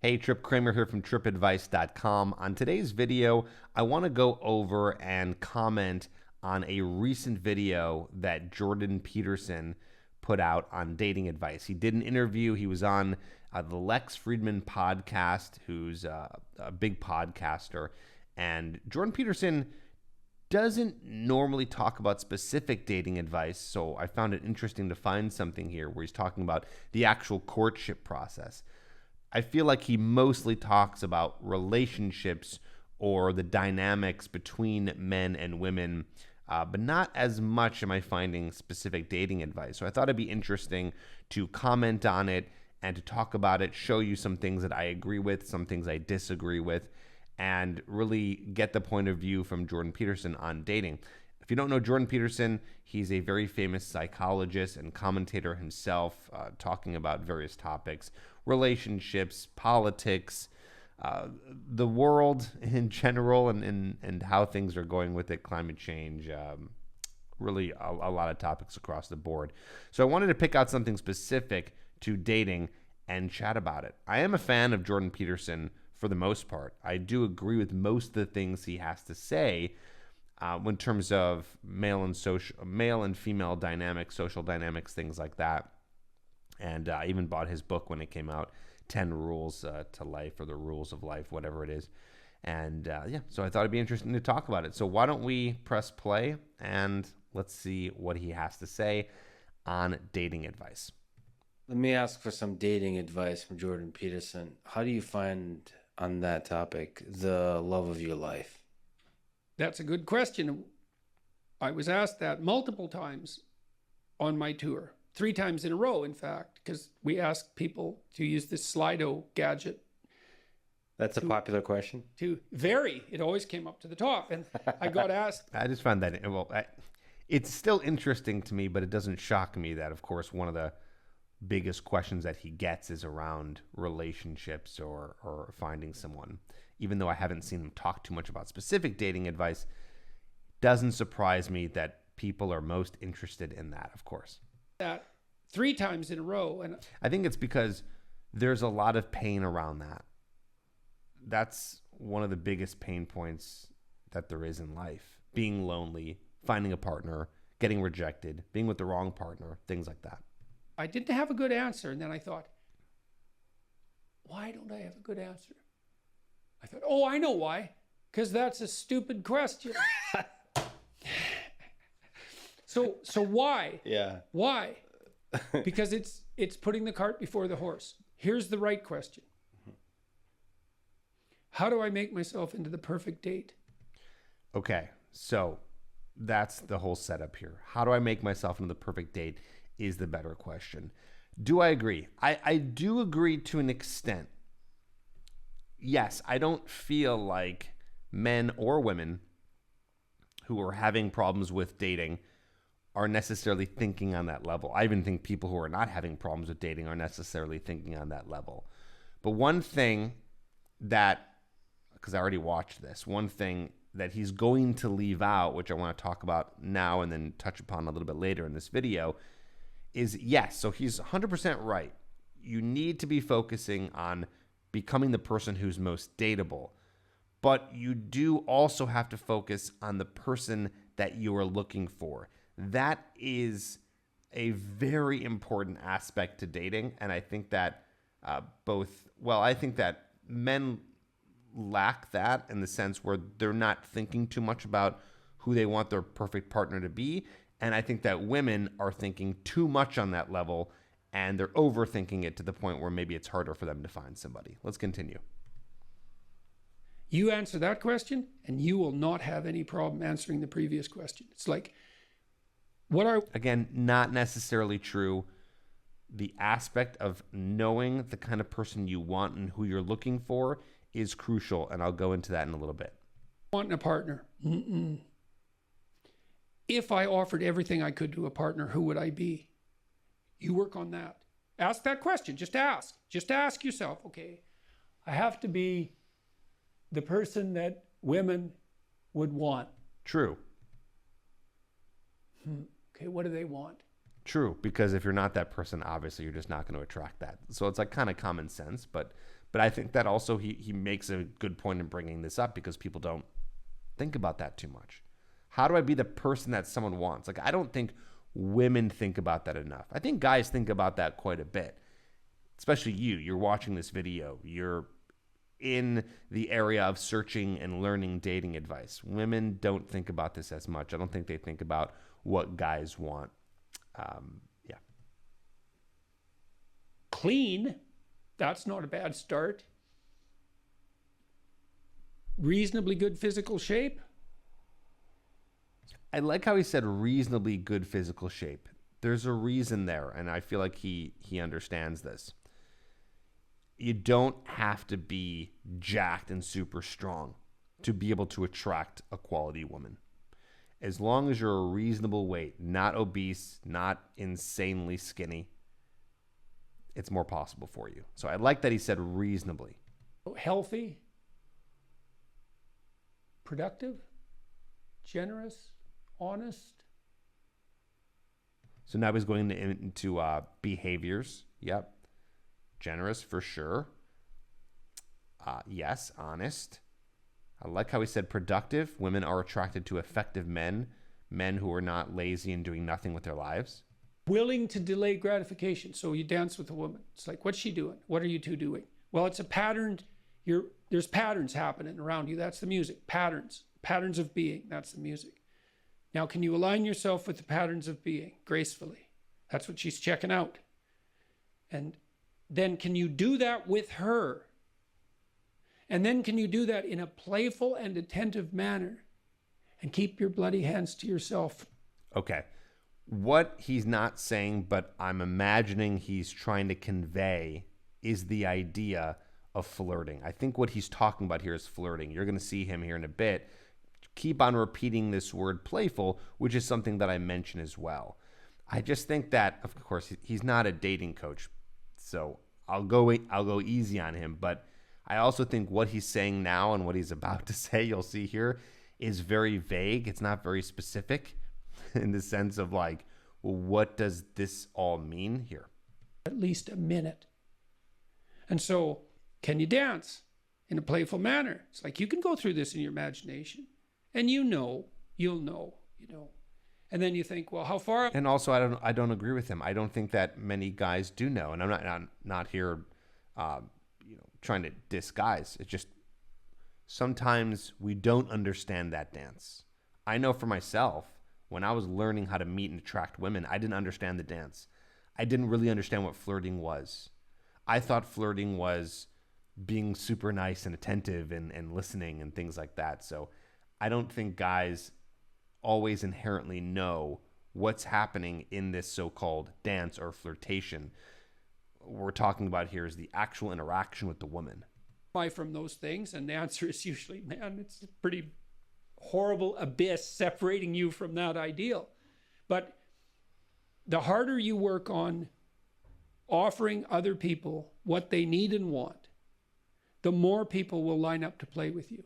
Hey, Trip Kramer here from tripadvice.com. On today's video, I want to go over and comment on a recent video that Jordan Peterson put out on dating advice. He did an interview. He was on the Lex Friedman podcast, who's a big podcaster. And Jordan Peterson doesn't normally talk about specific dating advice, so I found it interesting to find something here where he's talking about the actual courtship process. I feel like he mostly talks about relationships or the dynamics between men and women, but not as much am I finding specific dating advice. So I thought it'd be interesting to comment on it and to talk about it, show you some things that I agree with, some things I disagree with, and really get the point of view from Jordan Peterson on dating. If you don't know Jordan Peterson, he's a very famous psychologist and commentator himself, talking about various topics, relationships, politics, the world in general, and how things are going with it, climate change, really a lot of topics across the board. So I wanted to pick out something specific to dating and chat about it. I am a fan of Jordan Peterson for the most part. I do agree with most of the things he has to say in terms of male and female dynamics, social dynamics, things like that. And I even bought his book when it came out, 10 Rules to Life, or the Rules of Life, whatever it is. And so I thought it'd be interesting to talk about it. So why don't we press play and let's see what he has to say on dating advice. Let me ask for some dating advice from Jordan Peterson. How do you find, on that topic, the love of your life? That's a good question. I was asked that multiple times on my tour, 3 times in a row, in fact, because we asked people to use this Slido gadget. That's a popular question. To vary. It always came up to the top. And I got asked. I just found that, it's still interesting to me, but it doesn't shock me that, of course, one of the biggest questions that he gets is around relationships or finding someone. Even though I haven't seen him talk too much about specific dating advice, doesn't surprise me that people are most interested in that, of course. That 3 times in a row. And I think it's because there's a lot of pain around that. That's one of the biggest pain points that there is in life. Being lonely, finding a partner, getting rejected, being with the wrong partner, things like that. I didn't have a good answer. And then I thought, why don't I have a good answer? I thought, oh, I know why. Because that's a stupid question. So why? Yeah. Why? Because it's putting the cart before the horse. Here's the right question. How do I make myself into the perfect date? Okay, so that's the whole setup here. How do I make myself into the perfect date is the better question. Do I agree? I do agree to an extent. Yes, I don't feel like men or women who are having problems with dating are necessarily thinking on that level. I even think people who are not having problems with dating are necessarily thinking on that level. But one thing that, because I already watched this, one thing that he's going to leave out, which I want to talk about now and then touch upon a little bit later in this video, is yes. So he's 100% right. You need to be focusing on becoming the person who's most dateable. But you do also have to focus on the person that you are looking for. That is a very important aspect to dating. And I think that I think that men lack that in the sense where they're not thinking too much about who they want their perfect partner to be. And I think that women are thinking too much on that level, and they're overthinking it to the point where maybe it's harder for them to find somebody. Let's continue. You answer that question, and you will not have any problem answering the previous question. It's like, Again, not necessarily true. The aspect of knowing the kind of person you want and who you're looking for is crucial, and I'll go into that in a little bit. Wanting a partner. If I offered everything I could to a partner, who would I be? You work on that. Ask that question. Just ask. Just ask yourself, okay, I have to be the person that women would want. True. Okay, what do they want? True, because if you're not that person, obviously you're just not going to attract that. So it's like kind of common sense, but But I think that also he makes a good point in bringing this up because people don't think about that too much. How do I be the person that someone wants? Like, I don't think women think about that enough. I think guys think about that quite a bit, especially you. You're watching this video. You're in the area of searching and learning dating advice. Women don't think about this as much. I don't think they think about what guys want. Yeah. Clean, that's not a bad start. Reasonably good physical shape. I like how he said reasonably good physical shape. There's a reason there, and I feel like he understands this. You don't have to be jacked and super strong to be able to attract a quality woman. As long as you're a reasonable weight, not obese, not insanely skinny, it's more possible for you. So I like that he said reasonably. Healthy, productive, generous, honest. So now he's going into behaviors. Yep. Generous for sure. Yes, honest. I like how he said productive. Women are attracted to effective men who are not lazy and doing nothing with their lives. Willing to delay gratification. So you dance with a woman. It's like, what's she doing? What are you two doing? Well, it's a pattern. There's patterns happening around you. That's the music. Patterns of being. That's the music. Now, can you align yourself with the patterns of being gracefully? That's what she's checking out. And then can you do that with her? And then can you do that in a playful and attentive manner and keep your bloody hands to yourself? Okay. What he's not saying, but I'm imagining he's trying to convey, is the idea of flirting. I think what he's talking about here is flirting. You're going to see him here in a bit keep on repeating this word playful, which is something that I mention as well. I just think that, of course, he's not a dating coach, so I'll go easy on him. But I also think what he's saying now and what he's about to say, you'll see here, is very vague. It's not very specific in the sense of like, well, what does this all mean here? At least a minute. And so, can you dance in a playful manner? It's like you can go through this in your imagination, and you'll know. And then you think, well, how far? And also, I don't agree with him. I don't think that many guys do know, and I'm not here, trying to diss guys. It's just sometimes we don't understand that dance. I know for myself, when I was learning how to meet and attract women, I didn't understand the dance. I didn't really understand what flirting was. I thought flirting was being super nice and attentive and listening and things like that. So I don't think guys always inherently know what's happening in this so-called dance or flirtation. What we're talking about here is the actual interaction with the woman. From those things, and the answer is usually, man, it's a pretty horrible abyss separating you from that ideal. But the harder you work on offering other people what they need and want, the more people will line up to play with you.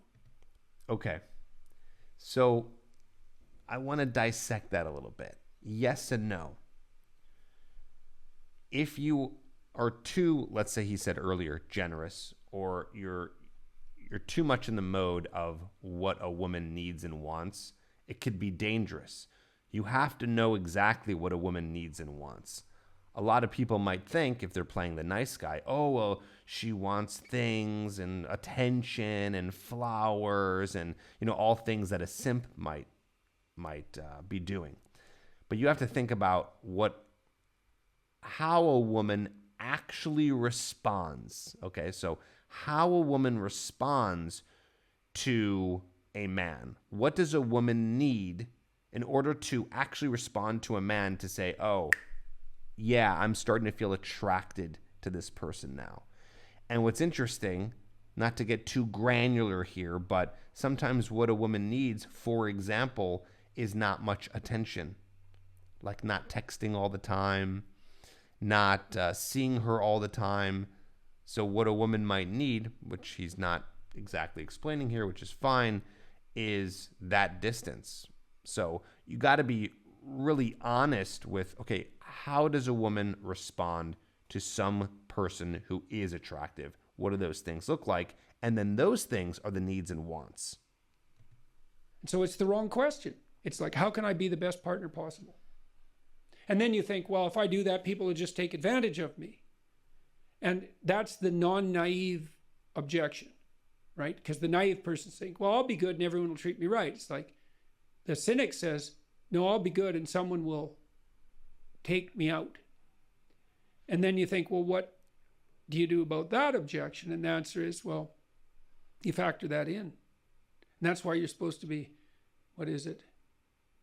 Okay. So I want to dissect that a little bit. Yes and no. If you are too, let's say he said earlier, generous, or you're too much in the mode of what a woman needs and wants, it could be dangerous. You have to know exactly what a woman needs and wants. A lot of people might think, if they're playing the nice guy, oh, well, she wants things and attention and flowers and, all things that a simp might be doing. But you have to think about how a woman actually responds. Okay, so how a woman responds to a man. What does a woman need in order to actually respond to a man to say, oh, yeah, I'm starting to feel attracted to this person now? And what's interesting, not to get too granular here, but sometimes what a woman needs, for example, is not much attention. Like not texting all the time, not seeing her all the time. So what a woman might need, which he's not exactly explaining here, which is fine, is that distance. So you got to be really honest with, okay, how does a woman respond to some person who is attractive? What do those things look like? And then those things are the needs and wants. So it's the wrong question. It's like, how can I be the best partner possible? And then you think, well, if I do that, people will just take advantage of me. And that's the non-naive objection, right? Because the naive person thinks, well, I'll be good and everyone will treat me right. It's like the cynic says, no, I'll be good and someone will take me out. And then you think, well, what do you do about that objection? And the answer is, well, you factor that in. And that's why you're supposed to be, what is it?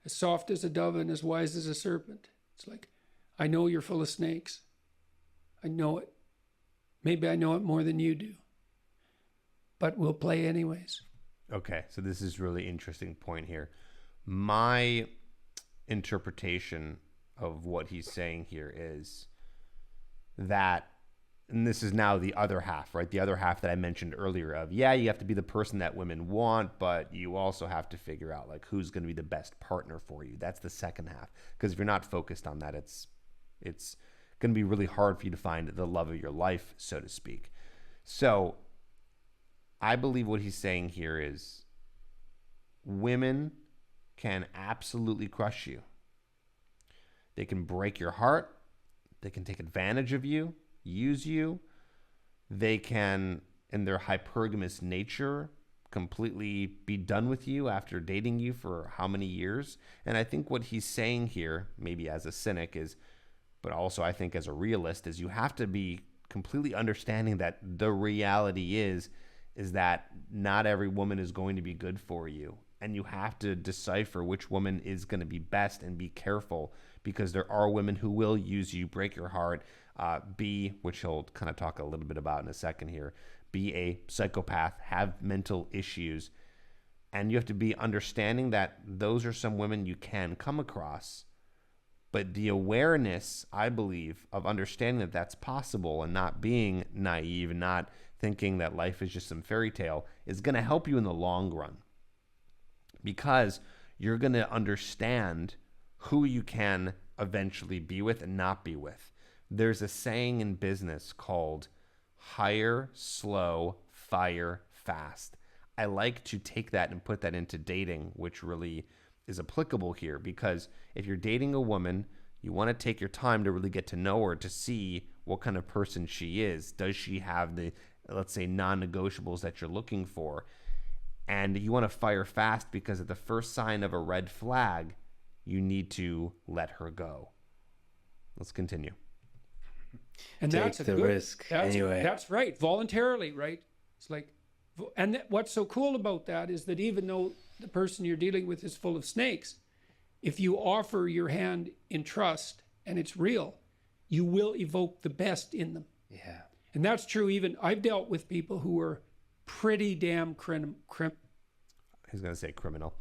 As soft as a dove and as wise as a serpent. It's like, I know you're full of snakes. I know it. Maybe I know it more than you do. But we'll play anyways. Okay, so this is really interesting point here. My interpretation of what he's saying here is that, and this is now the other half, right? The other half that I mentioned earlier of, yeah, you have to be the person that women want, but you also have to figure out like who's going to be the best partner for you. That's the second half. Because if you're not focused on that, it's going to be really hard for you to find the love of your life, so to speak. So I believe what he's saying here is women can absolutely crush you. They can break your heart. They can take advantage of you, use you. They can, in their hypergamous nature, completely be done with you after dating you for how many years. And I think what he's saying here, maybe as a cynic, is, but also I think as a realist, is you have to be completely understanding that the reality is that not every woman is going to be good for you. And you have to decipher which woman is going to be best and be careful, because there are women who will use you, break your heart, which he'll kind of talk a little bit about in a second here, be a psychopath, have mental issues. And you have to be understanding that those are some women you can come across. But the awareness, I believe, of understanding that that's possible and not being naive and not thinking that life is just some fairy tale is going to help you in the long run. Because you're going to understand who you can eventually be with and not be with. There's a saying in business called hire slow, fire fast. I like to take that and put that into dating, which really is applicable here, because if you're dating a woman, you want to take your time to really get to know her, to see what kind of person she is. Does she have the, let's say, non-negotiables that you're looking for? And you want to fire fast, because at the first sign of a red flag, you need to let her go. Let's continue. And Take that's a the good risk anyway. That's right. Voluntarily, right? It's like, and what's so cool about that is that even though the person you're dealing with is full of snakes, if you offer your hand in trust and it's real, you will evoke the best in them. Yeah. And that's true. Even I've dealt with people who were pretty damn He's going to say criminal.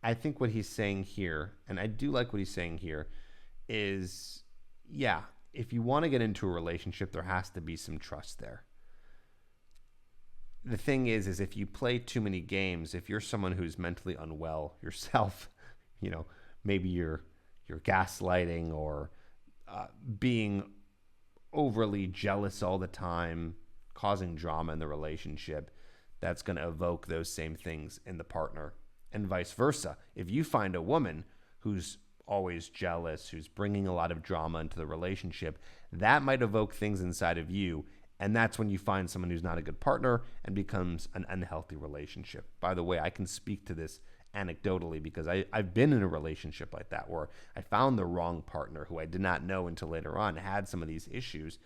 I think what he's saying here, and I do like what he's saying here, is, yeah, if you want to get into a relationship, there has to be some trust there. The thing is if you play too many games, if you're someone who's mentally unwell yourself, maybe you're gaslighting or being overly jealous all the time, causing drama in the relationship, that's going to evoke those same things in the partner, and vice versa. If you find a woman who's always jealous, who's bringing a lot of drama into the relationship, that might evoke things inside of you. And that's when you find someone who's not a good partner and becomes an unhealthy relationship. By the way, I can speak to this anecdotally because I've been in a relationship like that where I found the wrong partner who I did not know until later on had some of these issues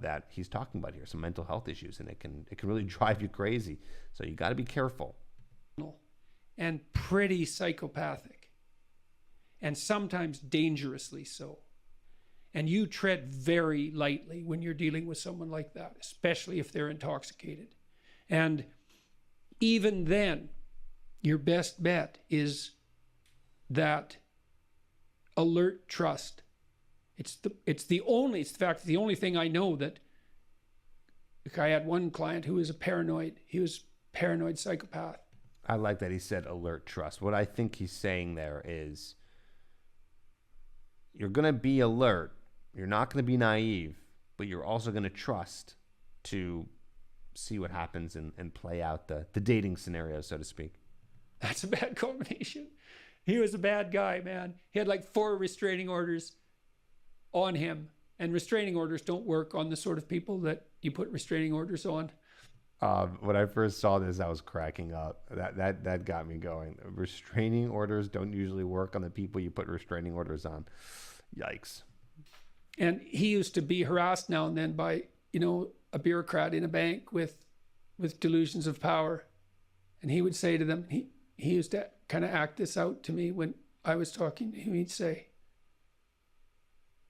that he's talking about here, some mental health issues, and it can really drive you crazy. So you got to be careful. And pretty psychopathic, and sometimes dangerously so. And you tread very lightly when you're dealing with someone like that, especially if they're intoxicated. And even then, your best bet is that alert trust. It's the only thing I know that, like, I had one client who was he was a paranoid psychopath. I like that he said alert trust. What I think he's saying there is you're going to be alert. You're not going to be naive, but you're also going to trust to see what happens and play out the dating scenario, so to speak. That's a bad combination. He was a bad guy, man. He had like 4 restraining orders on him. And restraining orders don't work on the sort of people that you put restraining orders on. When I first saw this, I was cracking up. That got me going. Restraining orders don't usually work on the people you put restraining orders on. Yikes. And he used to be harassed now and then by, a bureaucrat in a bank with delusions of power. And he would say to them, he used to kind of act this out to me when I was talking to him. He'd say,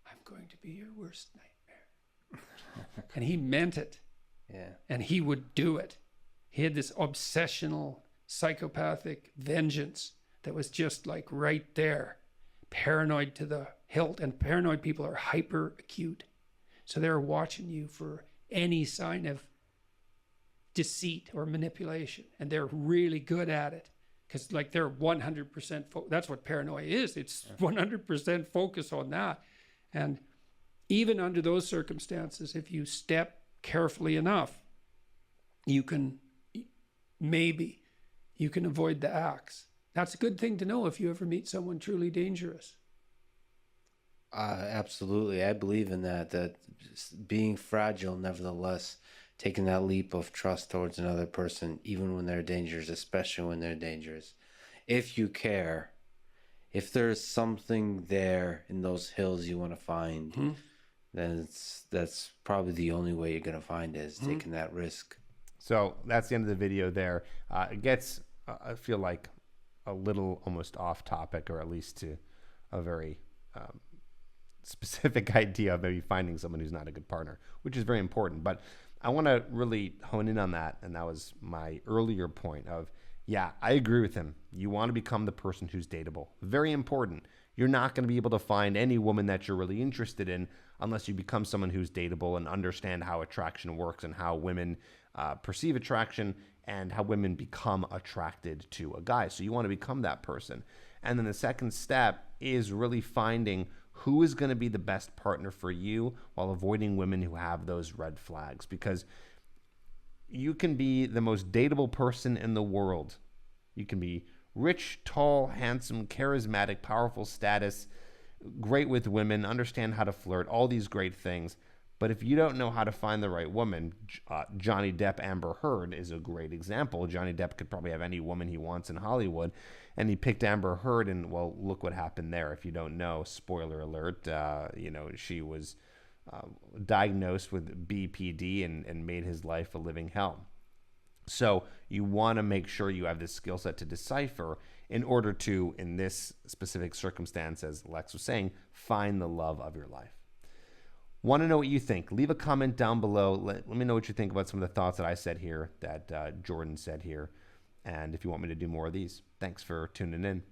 "I'm going to be your worst nightmare." And he meant it. Yeah. And he would do it. He had this obsessional, psychopathic vengeance that was just like right there. Paranoid to the hilt. And paranoid people are hyper acute. So they're watching you for any sign of deceit or manipulation. And they're really good at it. Because like they're 100% that's what paranoia is. It's 100% focus on that. And even under those circumstances, if you step carefully enough, you can avoid the axe. That's a good thing to know if you ever meet someone truly dangerous. Absolutely. I believe in that being fragile, nevertheless, taking that leap of trust towards another person, even when they're dangerous, especially when they're dangerous. If you care, if there's something there in those hills you want to find, then that's probably the only way you're going to find it, is taking that risk. So that's the end of the video there. It gets, I feel like, a little almost off topic, or at least to a very specific idea of maybe finding someone who's not a good partner, which is very important. But I want to really hone in on that. And that was my earlier point of, yeah, I agree with him. You want to become the person who's dateable. Very important. You're not going to be able to find any woman that you're really interested in unless you become someone who's dateable and understand how attraction works and how women perceive attraction and how women become attracted to a guy. So you want to become that person. And then the second step is really finding who is going to be the best partner for you while avoiding women who have those red flags. Because you can be the most dateable person in the world. You can be rich, tall, handsome, charismatic, powerful status, great with women, understand how to flirt, all these great things. But if you don't know how to find the right woman, Johnny Depp, Amber Heard is a great example. Johnny Depp could probably have any woman he wants in Hollywood, and he picked Amber Heard, and well, look what happened there. If you don't know, spoiler alert, she was diagnosed with BPD and made his life a living hell. So you want to make sure you have this skill set to decipher in order to, in this specific circumstance, as Lex was saying, find the love of your life. Want to know what you think? Leave a comment down below. Let me know what you think about some of the thoughts that I said here, that Jordan said here. And if you want me to do more of these, thanks for tuning in.